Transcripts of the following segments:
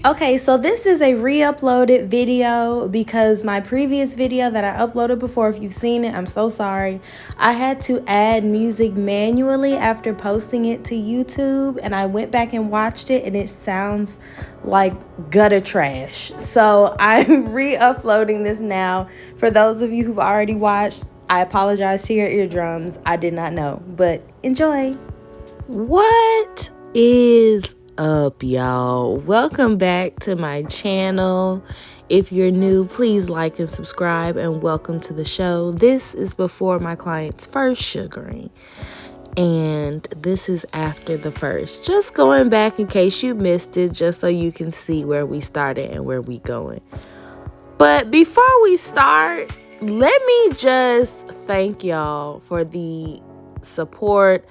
Okay, so this is a re-uploaded video because my previous video that I uploaded before, if you've seen it, I'm so sorry. I had to add music manually after posting it to YouTube, and I went back and watched it, and it sounds like gutter trash. So I'm re-uploading this now. For those of you who've already watched, I apologize to your eardrums. I did not know, but enjoy. What is up, y'all? Welcome back to my channel. If you're new, please like and subscribe, and welcome to the show. This is before my client's first sugaring, and this is after the first. Just going back in case you missed it, just so you can see where we started and where we going. But before we start, let me just thank y'all for the support,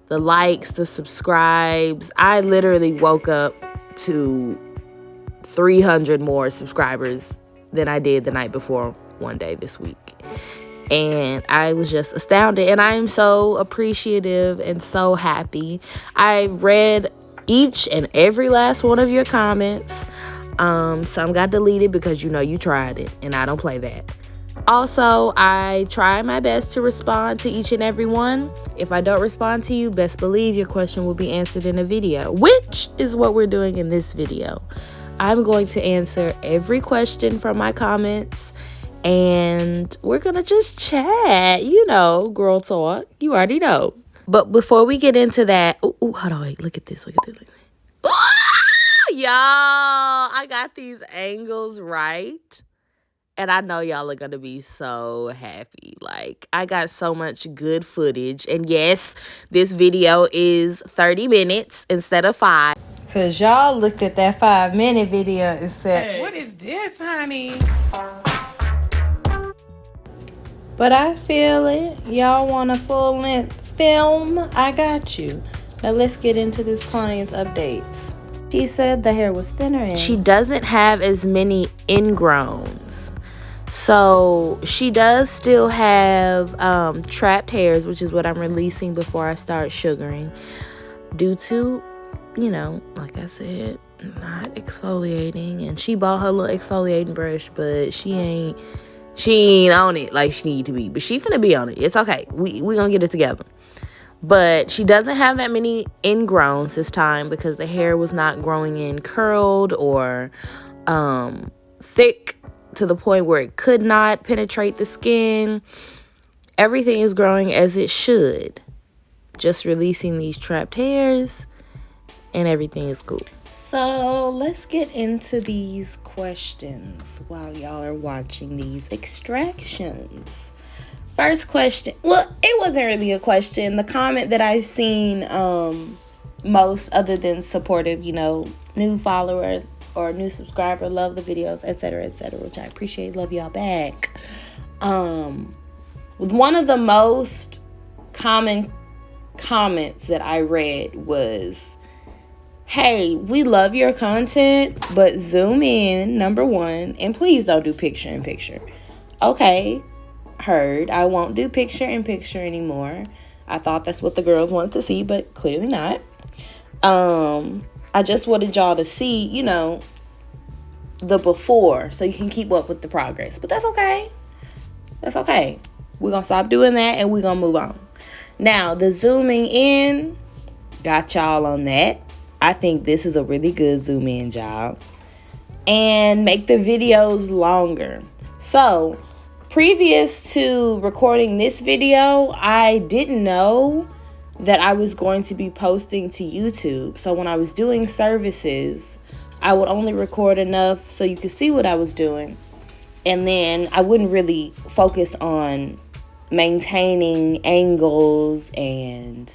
the likes, the subscribes. I literally woke up to 300 more subscribers than I did the night before one day this week. And I was just astounded. And I am so appreciative and so happy. I read each and every last one of your comments. Some got deleted because you tried it, and I don't play that. Also, I try my best to respond to each and every one. If I don't respond to you, best believe your question will be answered in a video, which is what we're doing in this video. I'm going to answer every question from my comments, and we're going to just chat, girl talk. You already know. But before we get into that, hold on, wait, look at this. Y'all, I got these angles right. And I know y'all are going to be so happy. Like, I got so much good footage. And yes, this video is 30 minutes instead of 5. Because y'all looked at that 5-minute video and said, Hey, what is this, honey? But I feel it. Y'all want a full-length film? I got you. Now let's get into this client's updates. She said the hair was thinner and she doesn't have as many ingrowns. So she does still have trapped hairs, which is what I'm releasing before I start sugaring, due to, like I said, not exfoliating. And she bought her little exfoliating brush, but she ain't on it like she need to be. But she finna be on it. It's okay. We gonna get it together. But she doesn't have that many ingrowns this time because the hair was not growing in curled or thick to the point where it could not penetrate the skin. Everything is growing as it should. Just releasing these trapped hairs and everything is cool. So let's get into these questions while y'all are watching these extractions. First question. Well, it wasn't really a question. The comment that I've seen most, other than supportive, new follower or new subscriber, love the videos, etc., which I appreciate, love y'all back. One of the most common comments that I read was, hey, we love your content, but zoom in, number one, and please don't do picture in picture. Okay, heard. I won't do picture in picture anymore. I thought that's what the girls wanted to see, but clearly not. I just wanted y'all to see, the before, so you can keep up with the progress. But that's okay. That's okay. We're going to stop doing that, and we're going to move on. Now, the zooming in, got y'all on that. I think this is a really good zoom in job. And make the videos longer. So, previous to recording this video, I didn't know that I was going to be posting to YouTube. So when I was doing services, I would only record enough so you could see what I was doing. And then I wouldn't really focus on maintaining angles and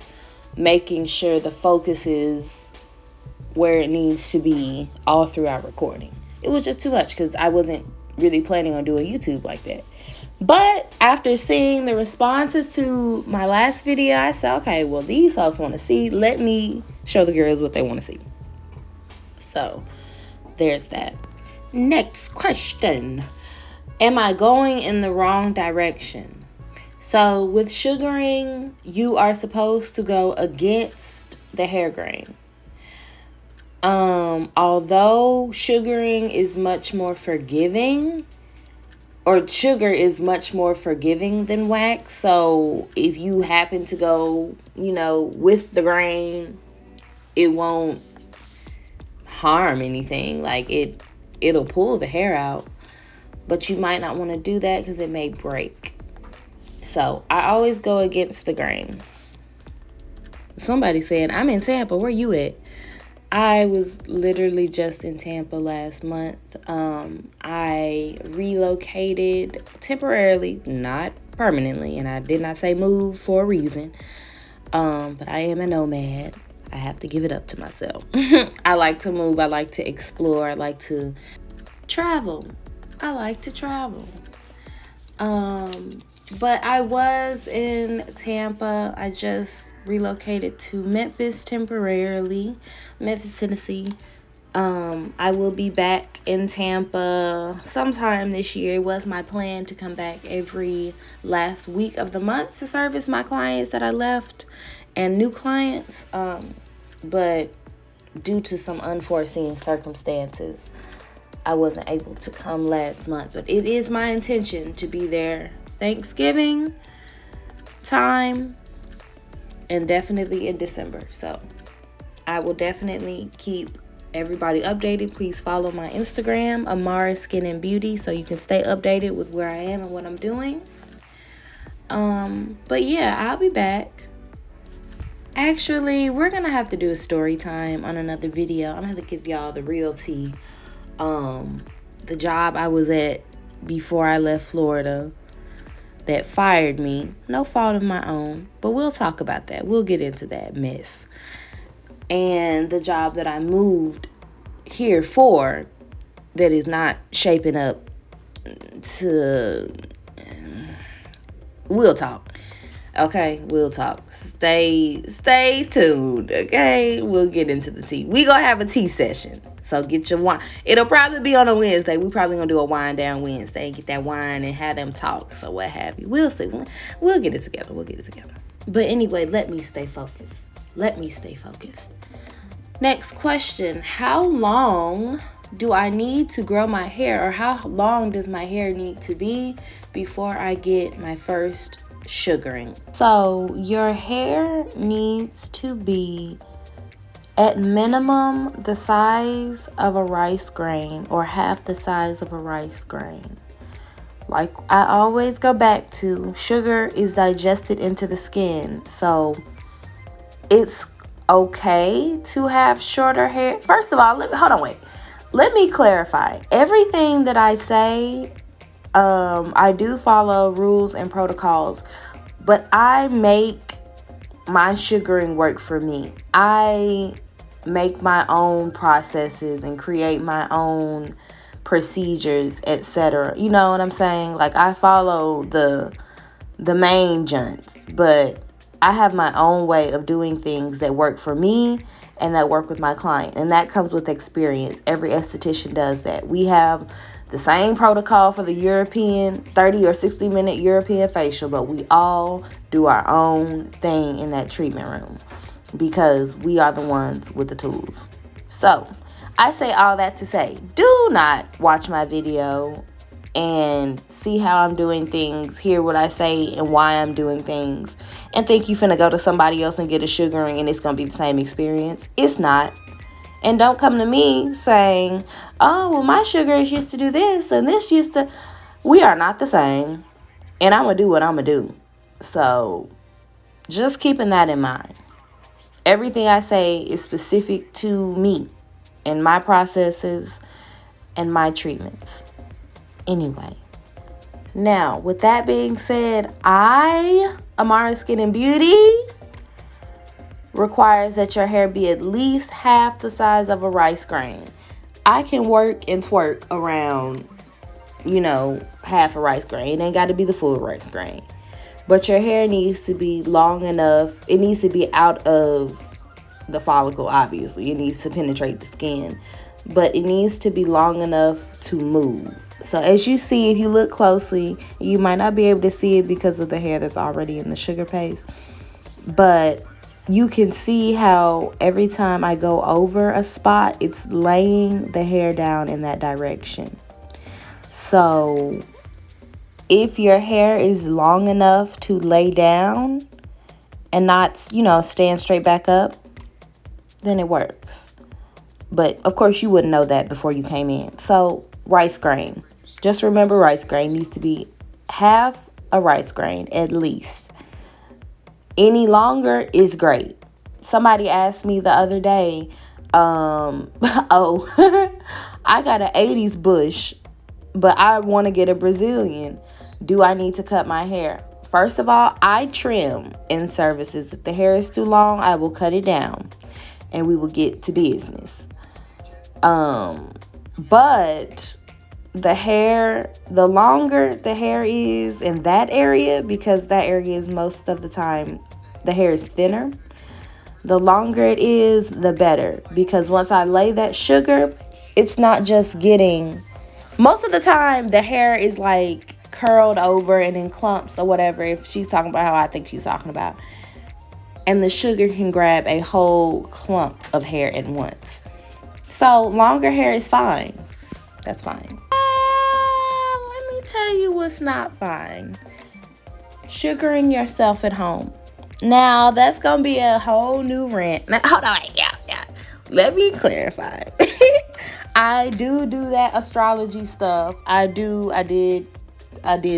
making sure the focus is where it needs to be all throughout recording. It was just too much because I wasn't really planning on doing YouTube like that. But after seeing the responses to my last video, I said, okay, well, these folks want to see. Let me show the girls what they want to see. So, there's that. Next question. Am I going in the wrong direction? So, with sugaring, you are supposed to go against the hair grain. Although sugaring is much more forgiving, or sugar is much more forgiving than wax. So if you happen to go, with the grain, it won't harm anything. Like it'll pull the hair out, but you might not want to do that because it may break. So I always go against the grain. Somebody said, I'm in Tampa, where you at? I was literally just in Tampa last month. I relocated temporarily, not permanently, and I did not say move for a reason. But I am a nomad. I have to give it up to myself. I like to move. I like to explore. I like to travel. But I was in Tampa. I just relocated to Memphis temporarily, Memphis, Tennessee. I will be back in Tampa sometime this year. It was my plan to come back every last week of the month to service my clients that I left and new clients. But due to some unforeseen circumstances, I wasn't able to come last month. But it is my intention to be there Thanksgiving time and definitely in December. So I will definitely keep everybody updated. Please follow my Instagram, Amara Skin and Beauty, so you can stay updated with where I am and what I'm doing. But yeah, I'll be back. Actually, we're gonna have to do a story time on another video. I'm gonna have to give y'all the real tea. The job I was at before I left Florida that fired me, no fault of my own, but we'll talk about that. We'll get into that mess. And the job that I moved here for that is not shaping up to... We'll talk. Okay, we'll talk. Stay tuned, okay? We'll get into the tea. We gonna have a tea session. So get your wine. It'll probably be on a Wednesday. We probably gonna do a wine down Wednesday and get that wine and have them talk. So what have you. We'll see. We'll get it together. But anyway, let me stay focused. Next question. How long do I need to grow my hair, or how long does my hair need to be before I get my first sugaring? So your hair needs to be at minimum the size of a rice grain, or half the size of a rice grain. Like I always go back to, sugar is digested into the skin. So it's okay to have shorter hair. First of all, let me clarify. Everything that I say, I do follow rules and protocols, but I make my sugaring work for me. I make my own processes and create my own procedures, etc. You know what I'm saying? Like I follow the main junts, but I have my own way of doing things that work for me and that work with my client, and that comes with experience. Every esthetician does that. We have the same protocol for the European 30 or 60 minute European facial, but we all do our own thing in that treatment room because we are the ones with the tools. So I say all that to say, do not watch my video and see how I'm doing things, hear what I say and why I'm doing things, and think you finna go to somebody else and get a sugaring and it's gonna be the same experience. It's not. And don't come to me saying, oh, well, my sugars used to do this and this used to... We are not the same. And I'm gonna do what I'm gonna do. So just keeping that in mind. Everything I say is specific to me and my processes and my treatments. Anyway, now with that being said, Amara Skin and Beauty, requires that your hair be at least half the size of a rice grain. I can work and twerk around, half a rice grain. It ain't got to be the full rice grain. But your hair needs to be long enough. It needs to be out of the follicle, obviously. It needs to penetrate the skin. But it needs to be long enough to move. So as you see, if you look closely, you might not be able to see it because of the hair that's already in the sugar paste. But you can see how every time I go over a spot, it's laying the hair down in that direction. So if your hair is long enough to lay down and not, stand straight back up, then it works. But of course, you wouldn't know that before you came in. So, rice grain. Just remember, rice grain needs to be half a rice grain at least. Any longer is great. Somebody asked me the other day, oh, I got an 80s bush, but I want to get a Brazilian. Do I need to cut my hair? First of all, I trim in services. If the hair is too long, I will cut it down and we will get to business. But the longer the hair is in that area, because that area is most of the time, the hair is thinner. The longer it is, the better. Because once I lay that sugar, it's not just getting, most of the time, the hair is like curled over and in clumps or whatever, if she's talking about how I think she's talking about. And the sugar can grab a whole clump of hair at once. So longer hair is fine. That's fine. Let me tell you what's not fine. Sugaring yourself at home. Now, that's going to be a whole new rant. Now, hold on. Yeah. Let me clarify. I do that astrology stuff. I did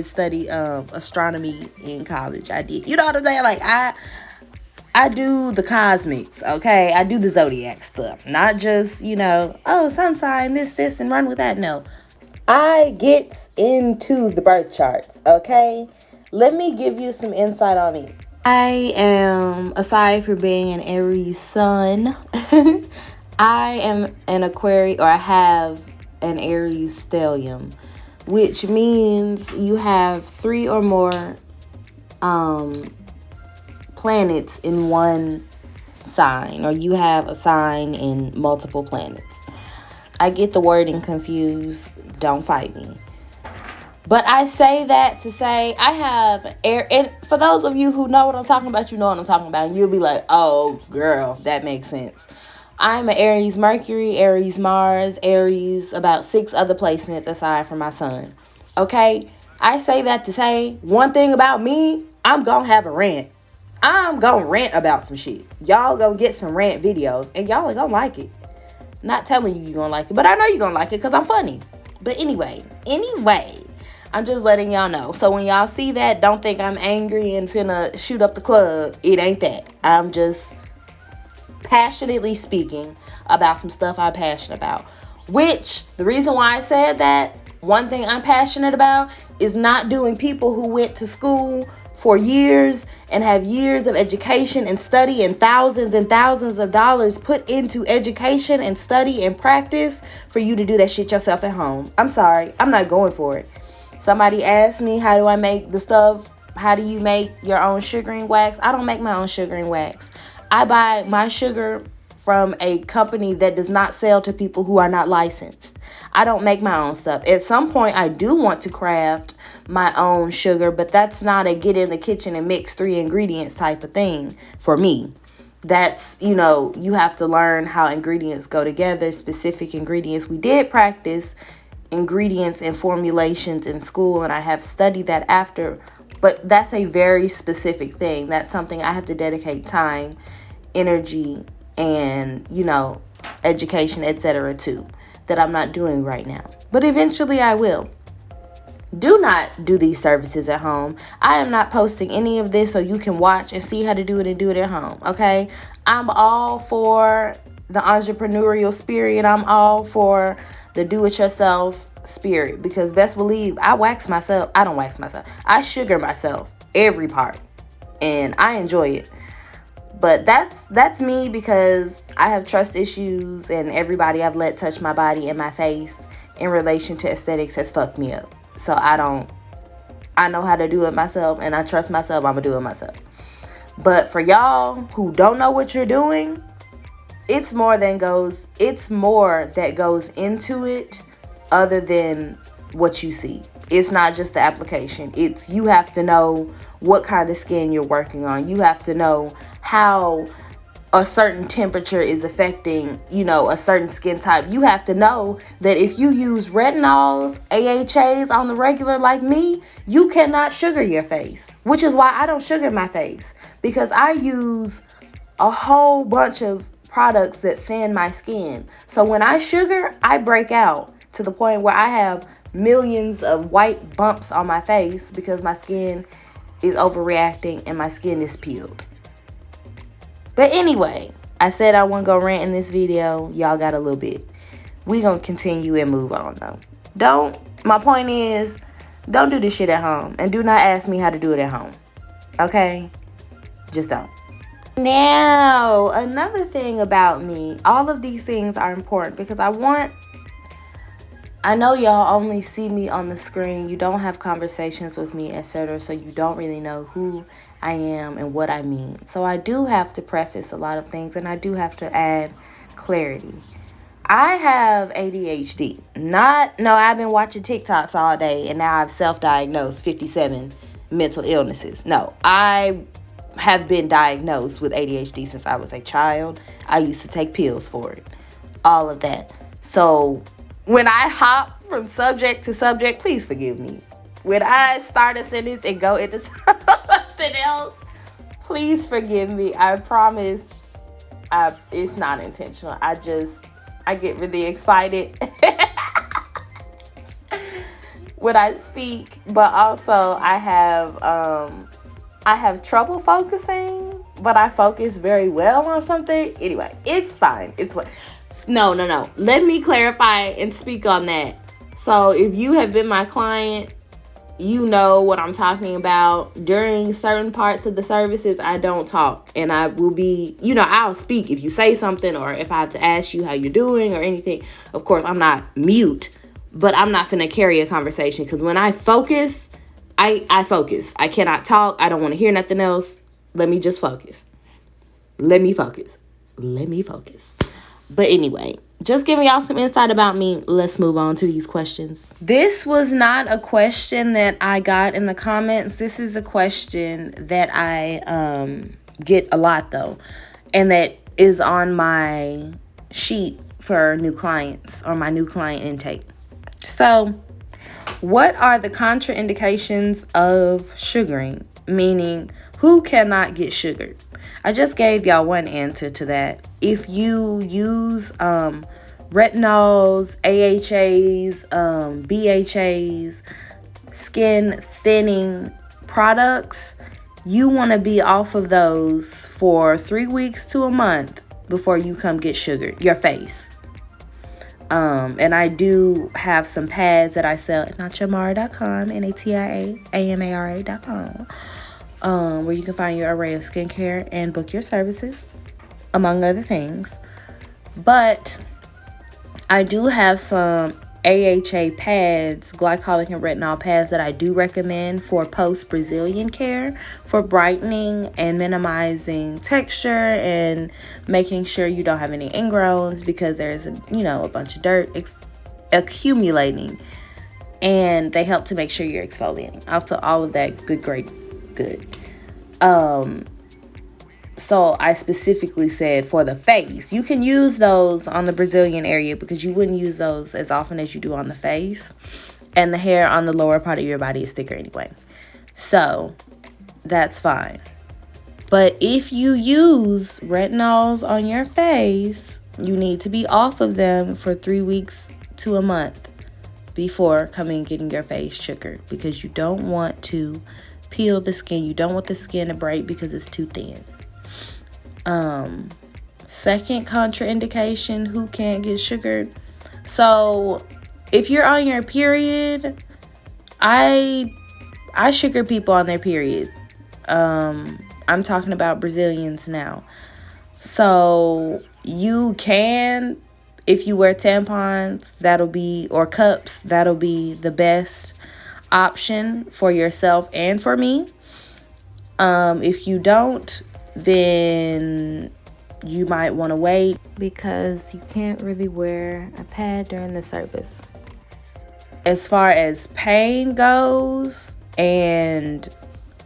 study astronomy in college. I did. You know what I'm saying? Like, I do the cosmics, okay? I do the zodiac stuff. Not just, sun sign, this, and run with that. No. I get into the birth charts, okay? Let me give you some insight on it. I am, aside from being an Aries sun, I am an Aquarius, or I have an Aries stellium, which means you have 3 or more planets in one sign, or you have a sign in multiple planets. I get the wording confused. Don't fight me. But I say that to say I have air. And for those of you who know what I'm talking about, you know what I'm talking about. And you'll be like, oh, girl, that makes sense. I'm an Aries Mercury, Aries Mars, Aries, about 6 other placements aside from my sun. Okay? I say that to say one thing about me, I'm going to have a rant. I'm going to rant about some shit. Y'all going to get some rant videos. And y'all are going to like it. Not telling you you're going to like it. But I know you're going to like it because I'm funny. But anyway. I'm just letting y'all know. So when y'all see that, don't think I'm angry and finna shoot up the club. It ain't that. I'm just passionately speaking about some stuff I'm passionate about. Which, the reason why I said that, one thing I'm passionate about is not doing people who went to school for years and have years of education and study and thousands of dollars put into education and study and practice for you to do that shit yourself at home. I'm sorry. I'm not going for it. Somebody asked me, how do I make the stuff? How do you make your own sugaring wax? I don't make my own sugaring wax. I buy my sugar from a company that does not sell to people who are not licensed. I don't make my own stuff. At some point, I do want to craft my own sugar, but that's not a get in the kitchen and mix 3 ingredients type of thing for me. That's, you have to learn how ingredients go together, specific ingredients. We did practice ingredients and formulations in school, and I have studied that after, but that's a very specific thing. That's something I have to dedicate time, energy, and education, etc. to, that I'm not doing right now, but eventually I will. Do not do these services at home. I am not posting any of this so you can watch and see how to do it and do it at home, okay? I'm all for the entrepreneurial spirit. I'm all for the do-it-yourself spirit, because best believe I wax myself. I don't wax myself. I sugar myself every part, and I enjoy it. But that's me, because I have trust issues, and everybody I've let touch my body and my face in relation to aesthetics has fucked me up. So I know how to do it myself, and I trust myself. I'm gonna do it myself. But for y'all who don't know what you're doing, it's more that goes into it other than what you see. It's not just the application. It's you have to know what kind of skin you're working on. You have to know how a certain temperature is affecting, a certain skin type. You have to know that if you use retinols, AHAs on the regular like me, you cannot sugar your face, which is why I don't sugar my face, because I use a whole bunch of products that thin my skin. So when I sugar, I break out to the point where I have millions of white bumps on my face because my skin is overreacting and my skin is peeled. But anyway, I said I wasn't gonna rant in this video. Y'all got a little bit. We gonna continue and move on though. My point is, don't do this shit at home. And do not ask me how to do it at home. Okay? Just don't. Now, another thing about me, all of these things are important because I know y'all only see me on the screen. You don't have conversations with me, etc. So you don't really know who I am and what I mean. So I do have to preface a lot of things, and I do have to add clarity. I have ADHD. I've been watching TikToks all day, and now I've self-diagnosed 57 mental illnesses. No, I have been diagnosed with ADHD since I was a child. I used to take pills for it. All of that. So when I hop from subject to subject, please forgive me. When I start a sentence and go into something else, please forgive me. I promise it's not intentional. I get really excited when I speak, but also I have trouble focusing, but I focus very well on something. Anyway, it's fine. It's what. No. Let me clarify and speak on that. So if you have been my client, you know what I'm talking about. During certain parts of the services, I don't talk, and I will be, I'll speak if you say something or if I have to ask you how you're doing or anything. Of course, I'm not mute, but I'm not finna carry a conversation, because when I focus, I focus. I cannot talk. I don't want to hear nothing else. Let me just focus. Let me focus. But anyway, just giving y'all some insight about me. Let's move on to these questions. This was not a question that I got in the comments. This is a question that I get a lot though, and that is on my sheet for new clients or my new client intake. So, what are the contraindications of sugaring? Meaning, who cannot get sugared? I just gave y'all one answer to that. If you use retinols, AHAs, BHAs, skin thinning products, you want to be off of those for 3 weeks to a month before you come get sugared, your face. And I do have some pads that I sell at natiamara.com, natiaamara.com, where you can find your array of skincare and book your services, among other things. But I do have some AHA pads, glycolic and retinol pads, that I do recommend for post-Brazilian care, for brightening and minimizing texture and making sure you don't have any ingrowns, because there's a bunch of dirt accumulating, and they help to make sure you're exfoliating. Also, all of that good. So I specifically said for the face. You can use those on the Brazilian area because you wouldn't use those as often as you do on the face. And the hair on the lower part of your body is thicker anyway. So that's fine. But if you use retinols on your face, you need to be off of them for 3 weeks to a month before coming and getting your face sugared, because you don't want to peel the skin. You don't want the skin to break because it's too thin. Second contraindication, who can't get sugared? So if you're on your period, I sugar people on their period. I'm talking about Brazilians now. So you can, if you wear tampons, or cups, that'll be the best option for yourself and for me. If you don't, then you might want to wait, because you can't really wear a pad during the service. As far as pain goes and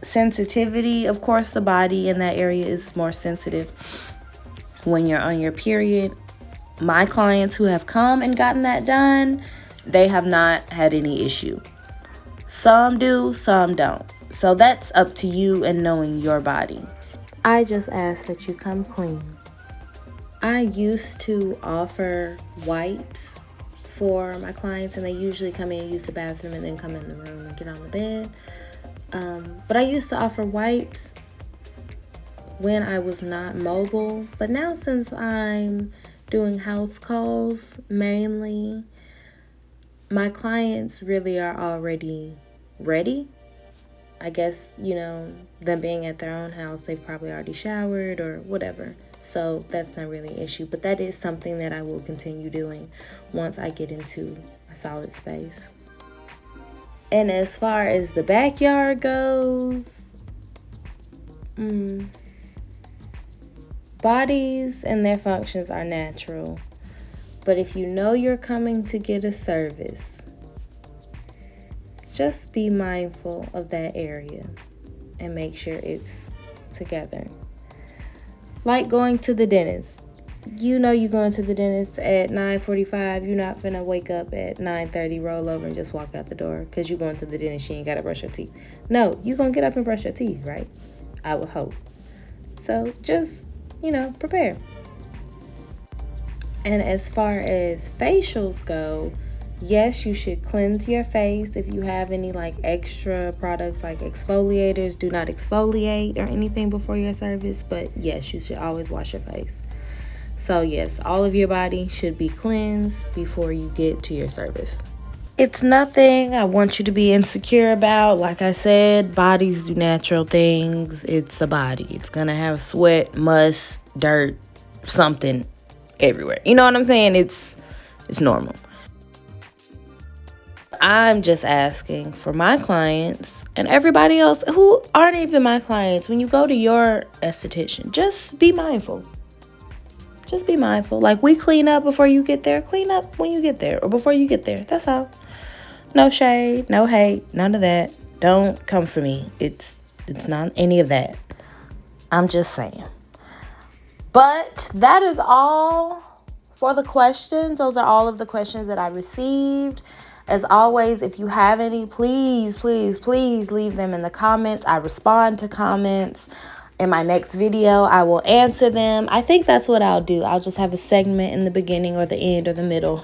sensitivity, of course, the body in that area is more sensitive when you're on your period. My clients who have come and gotten that done, they have not had any issue. Some do, some don't. So that's up to you and knowing your body. I just ask that you come clean. I used to offer wipes for my clients, and they usually come in, use the bathroom, and then come in the room and get on the bed. But I used to offer wipes when I was not mobile. But now, since I'm doing house calls mainly, my clients really are already ready. I guess, them being at their own house, they've probably already showered or whatever. So that's not really an issue. But that is something that I will continue doing once I get into a solid space. And as far as the backyard goes, bodies and their functions are natural. But if you know you're coming to get a service, just be mindful of that area and make sure it's together. Like going to the dentist. You know you're going to the dentist at 9:45. You're not finna wake up at 9:30, roll over, and just walk out the door because you're going to the dentist. You ain't got to brush your teeth. No, you're going to get up and brush your teeth, right? I would hope. So just, prepare. And as far as facials go, yes, you should cleanse your face. If you have any extra products like exfoliators, do not exfoliate or anything before your service. But yes, you should always wash your face. So yes, all of your body should be cleansed before you get to your service. It's nothing I want you to be insecure about. Like I said, bodies do natural things. It's a body. It's going to have sweat, must, dirt, something everywhere. You know what I'm saying? It's normal. I'm just asking for my clients and everybody else who aren't even my clients, when you go to your esthetician, just be mindful. Just be mindful. Like, we clean up before you get there. Clean up when you get there or before you get there. That's all. No shade, no hate, none of that. Don't come for me. It's not any of that. I'm just saying. But that is all for the questions. Those are all of the questions that I received. As always, if you have any, please, please, please leave them in the comments. I respond to comments. In my next video, I will answer them. I think that's what I'll do. I'll just have a segment in the beginning or the end or the middle,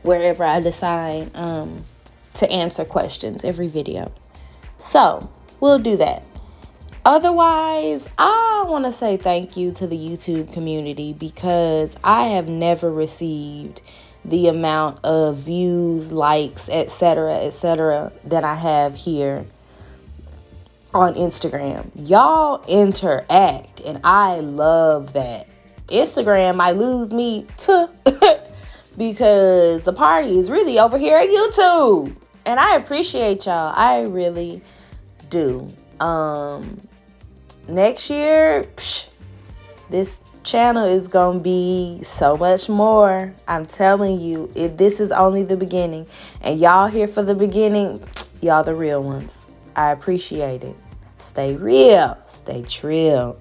wherever I decide to answer questions every video. So we'll do that. Otherwise, I want to say thank you to the YouTube community, because I have never received the amount of views, likes, etc., that I have here on Instagram. Y'all interact, and I love that. Instagram might lose me too because the party is really over here at YouTube, and I appreciate y'all. I really do. Next year, this channel is gonna be so much more. I'm telling you, this is only the beginning, and y'all here for the beginning. Y'all the real ones. I appreciate it. Stay real. Stay trill.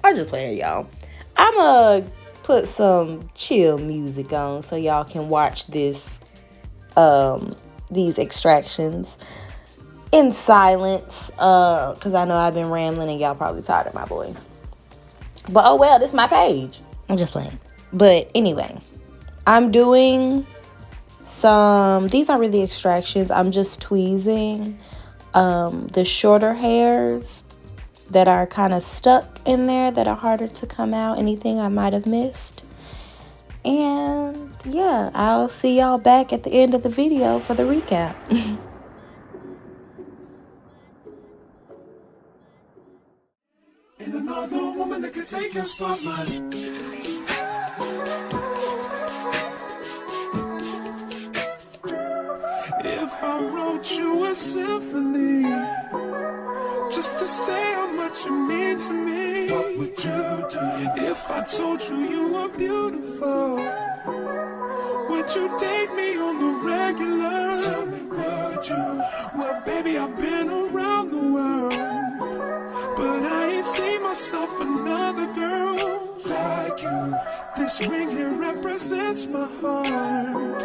I'm just playing, y'all. I'm going to put some chill music on so y'all can watch these extractions in silence. Because I know I've been rambling and y'all probably tired of my voice. But oh well, this is my page. I'm just playing. But anyway, I'm doing these aren't really extractions. I'm just tweezing the shorter hairs that are kind of stuck in there, that are harder to come out, anything I might have missed. And yeah, I'll see y'all back at the end of the video for the recap. And another woman that can take your spotlight. If I wrote you a symphony, just to say how much you mean to me, what would you do? If I told you you were beautiful, Would you date me on the regular? Tell me, would you? Well, baby, I've been around the world, but I ain't seen myself another girl like you. This ring here represents my heart,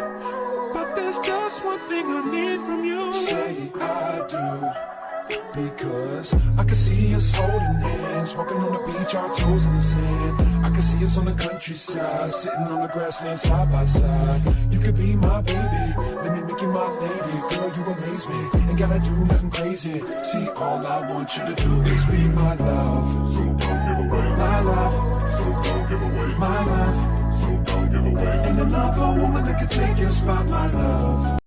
but there's just one thing I need from you. Say I do. Because I can see us holding hands, walking on the beach, our toes in the sand. I can see us on the countryside, sitting on the grassland side by side. You could be my baby, let me make you my lady. Girl, you amaze me, ain't gotta do nothing crazy. See, all I want you to do is be my love. So don't give away my love. So don't give away my love. So don't give away. And another woman that can take your spot, my love.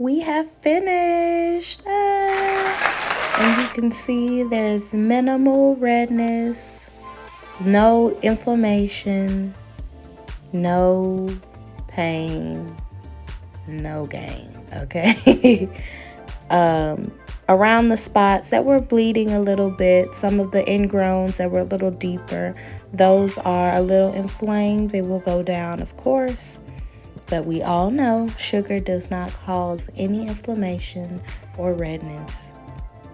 We have finished. And you can see there's minimal redness, no inflammation, no pain, no gain, okay? Around the spots that were bleeding a little bit, some of the ingrowns that were a little deeper, those are a little inflamed. They will go down, of course. But we all know sugar does not cause any inflammation or redness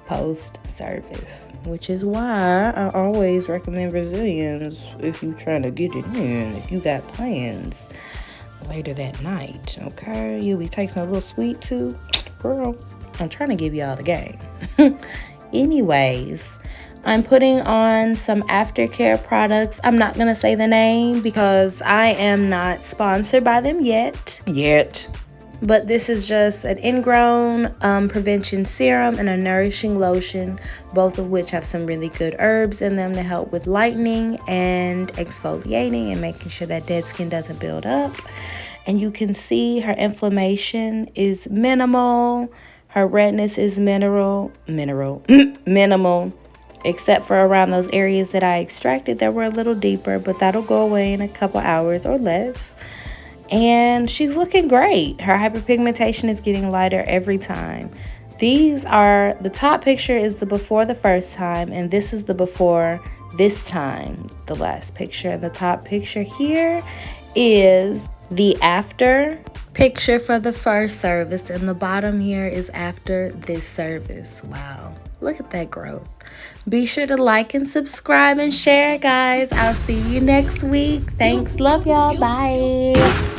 post-service, which is why I always recommend Brazilians if you're trying to get it in, if you got plans later that night, okay? You'll be taking a little sweet too. Girl, I'm trying to give y'all the game. Anyways, I'm putting on some aftercare products. I'm not going to say the name because I am not sponsored by them yet. But this is just an ingrown prevention serum and a nourishing lotion, both of which have some really good herbs in them to help with lightening and exfoliating and making sure that dead skin doesn't build up. And you can see her inflammation is minimal. Her redness is minimal, except for around those areas that I extracted that were a little deeper, but that'll go away in a couple hours or less. And she's looking great. Her hyperpigmentation is getting lighter every time. These are, the top picture is the before the first time, and this is the before this time, the last picture. And the top picture here is the after picture for the first service, and the bottom here is after this service. Wow, look at that growth. Be sure to like and subscribe and share, guys. I'll see you next week. Thanks. Love y'all. Bye.